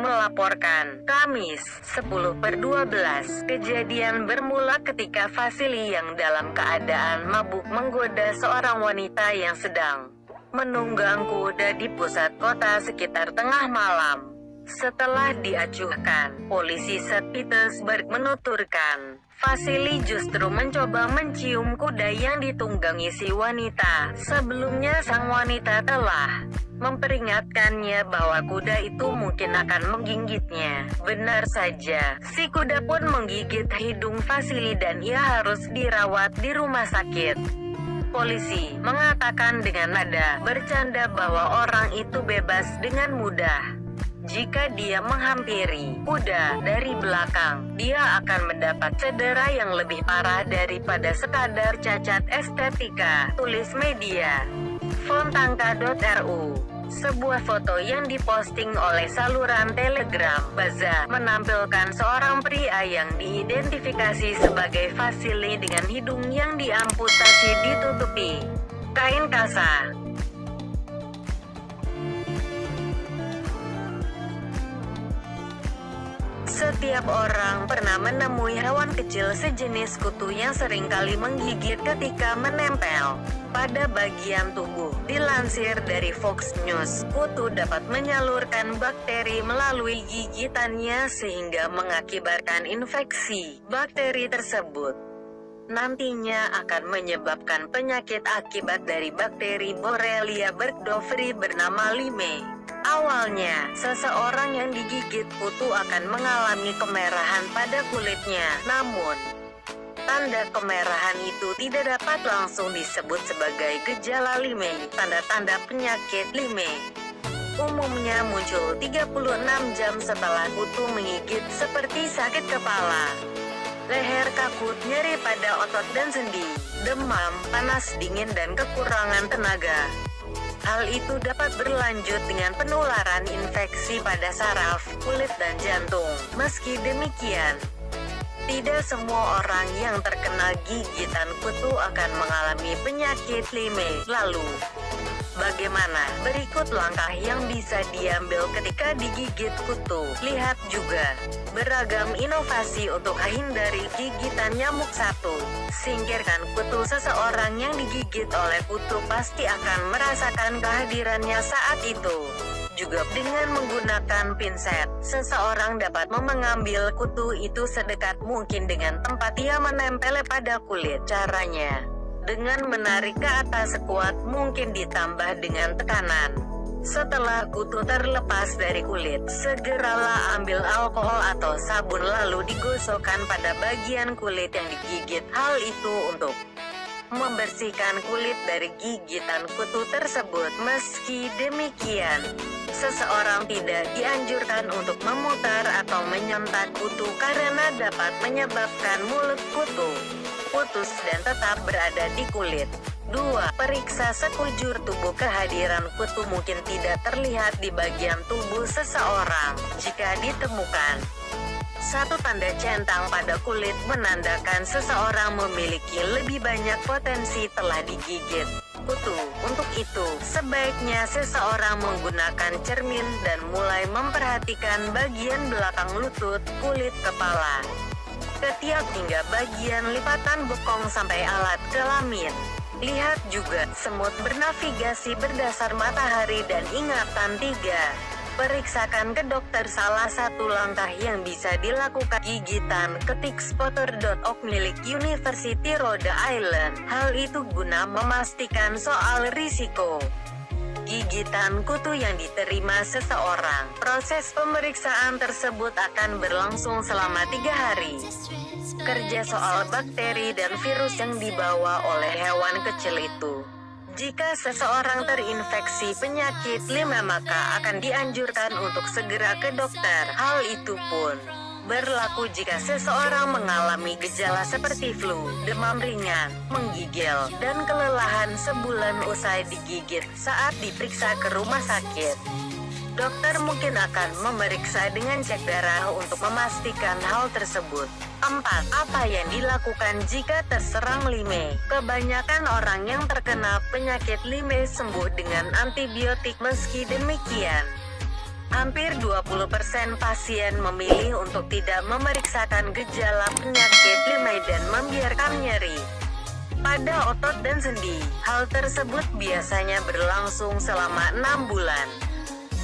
melaporkan, Kamis, 10/12, kejadian bermula ketika Vasily yang dalam keadaan mabuk menggoda seorang wanita yang sedang menunggang kuda di pusat kota sekitar tengah malam. Setelah diacuhkan, polisi St. Petersburg menuturkan, Vasily justru mencoba mencium kuda yang ditunggangi si wanita. Sebelumnya sang wanita telah memperingatkannya bahwa kuda itu mungkin akan menggigitnya. Benar saja, si kuda pun menggigit hidung Vasily dan ia harus dirawat di rumah sakit. Polisi mengatakan dengan nada bercanda bahwa orang itu bebas dengan mudah. Jika dia menghampiri kuda dari belakang, dia akan mendapat cedera yang lebih parah daripada sekadar cacat estetika, tulis media Fontangka.ru. Sebuah foto yang diposting oleh saluran Telegram Baza menampilkan seorang pria yang diidentifikasi sebagai Vasily dengan hidung yang diamputasi ditutupi kain kasa. Setiap orang pernah menemui hewan kecil sejenis kutu yang seringkali menggigit ketika menempel pada bagian tubuh. Dilansir dari Fox News, kutu dapat menyalurkan bakteri melalui gigitannya sehingga mengakibatkan infeksi. Bakteri tersebut nantinya akan menyebabkan penyakit akibat dari bakteri Borrelia burgdorferi bernama Lyme. Awalnya, seseorang yang digigit kutu akan mengalami kemerahan pada kulitnya. Namun, tanda kemerahan itu tidak dapat langsung disebut sebagai gejala Lyme. Tanda-tanda penyakit Lyme umumnya muncul 36 jam setelah kutu menggigit, seperti sakit kepala, leher kaku, nyeri pada otot dan sendi, demam, panas dingin dan kekurangan tenaga. Hal itu dapat berlanjut dengan penularan infeksi pada saraf, kulit dan jantung. Meski demikian, tidak semua orang yang terkena gigitan kutu akan mengalami penyakit Lyme. Lalu, bagaimana? Berikut langkah yang bisa diambil ketika digigit kutu. Lihat juga beragam inovasi untuk menghindari gigitan nyamuk. 1. Singkirkan kutu. Seseorang yang digigit oleh kutu pasti akan merasakan kehadirannya saat itu. Juga dengan menggunakan pinset, seseorang dapat mengambil kutu itu sedekat mungkin dengan tempat ia menempel pada kulit. Caranya, dengan menarik ke atas sekuat mungkin ditambah dengan tekanan. Setelah kutu terlepas dari kulit, segeralah ambil alkohol atau sabun lalu digosokkan pada bagian kulit yang digigit. Hal itu untuk membersihkan kulit dari gigitan kutu tersebut. Meski demikian, seseorang tidak dianjurkan untuk memutar atau menyontak kutu karena dapat menyebabkan mulut kutu putus dan tetap berada di kulit. 2. Periksa sekujur tubuh. Kehadiran kutu mungkin tidak terlihat di bagian tubuh seseorang. Jika ditemukan satu tanda centang pada kulit menandakan seseorang memiliki lebih banyak potensi telah digigit kutu. Untuk itu, sebaiknya seseorang menggunakan cermin dan mulai memperhatikan bagian belakang lutut, kulit kepala, ketiak hingga bagian lipatan bokong sampai alat kelamin. Lihat juga semut bernavigasi berdasar matahari dan ingatan. 3. Periksakan ke dokter. Salah satu langkah yang bisa dilakukan gigitan. Ketik spotter.org milik University Rhode Island. Hal itu guna memastikan soal risiko gigitan kutu yang diterima seseorang. Proses pemeriksaan tersebut akan berlangsung selama 3 hari. Kerja soal bakteri dan virus yang dibawa oleh hewan kecil itu. Jika seseorang terinfeksi penyakit Lyme maka akan dianjurkan untuk segera ke dokter. Hal itu pun berlaku jika seseorang mengalami gejala seperti flu, demam ringan, menggigil, dan kelelahan sebulan usai digigit. Saat diperiksa ke rumah sakit, dokter mungkin akan memeriksa dengan cek darah untuk memastikan hal tersebut. 4. Apa yang dilakukan jika terserang Lyme? Kebanyakan orang yang terkena penyakit Lyme sembuh dengan antibiotik. Meski demikian, Hampir 20% pasien memilih untuk tidak memeriksakan gejala penyakit limai dan membiarkan nyeri pada otot dan sendi. Hal tersebut biasanya berlangsung selama 6 bulan.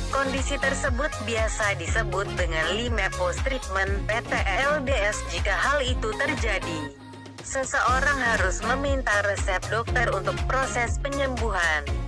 Kondisi tersebut biasa disebut dengan Lyme post-treatment (PTLDS). Jika hal itu terjadi, seseorang harus meminta resep dokter untuk proses penyembuhan.